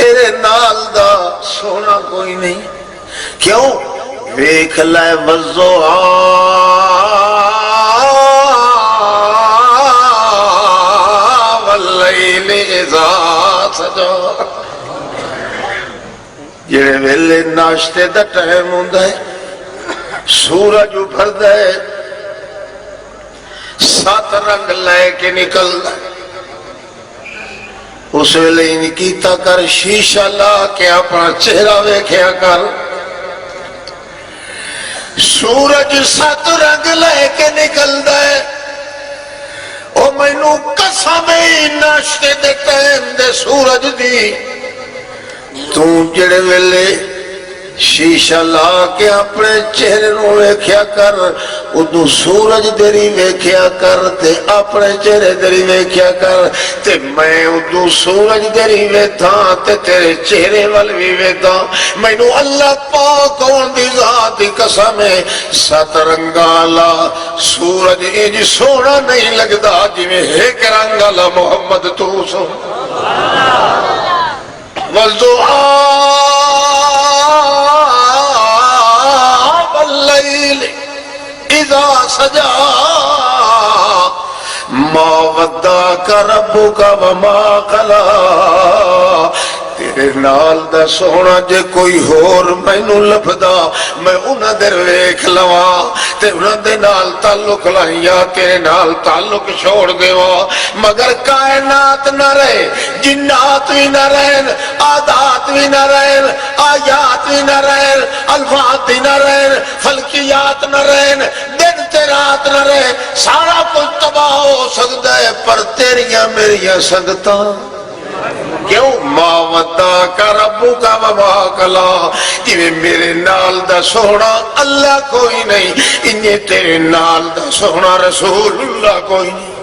تیرے نال دا سونا کوئی نہیں. کیوں؟ ویکھ لے والضحیٰ واللیل اذا سجا. جڑے ویلے ناشتے دا ٹائم ہوندا ہے سورج ابھردا ہے 7 رنگ لے کے نکلدا ہے. اس ویلے ان کیتا کر شیشہ لا کے اپنا چہرہ ویکھیا کر. سورج 7 رنگ لے کے نکلدا ہے. او مینوں قسم ناشتے دے ٹائم دے سورج دی تو جڑے ویلے شیشہ لا کے اپنے چہرے نو ویکھیا کر ادو سورج دری ویکھیا کر تے اپنے چہرے دری ویکھیا کر تے میں ادو سورج دری ویتھا تے تیرے چہرے وال بھی ویتھا. مینوں اللہ پاک ہون دی ذات دی قسم ہے 7 رنگاں والا سورج انج سونا نہیں لگدا جویں ایک رنگ والا محمد تو سو. والضحیٰ واللیل اذا سجا ما ودعک ربک وما قلی. تیرے نال دا سونا جے کوئی ہور مینوں لبدا میں انہاں دے ویکھ لواں تے انہاں دے نال تعلق لائیاں تیرے نال تعلق چھوڑ دیواں. مگر کائنات نہ رہے جنات بھی نہ رہن عادات بھی نہ رہن آیات بھی نہ رہن الفاظ بھی نہ رہن فلکیات نہ رہن دن تے رات نہ رہے سارا کچھ تباہ ہو سکتا ہے پر تیریاں میریاں سنگتاں کیوں؟ ما ودعک ربک وما قلی. جویں میرے نال دا سونا اللہ کوئی نہیں انہیں تیرے نال دا سونا رسول اللہ کوئی نہیں.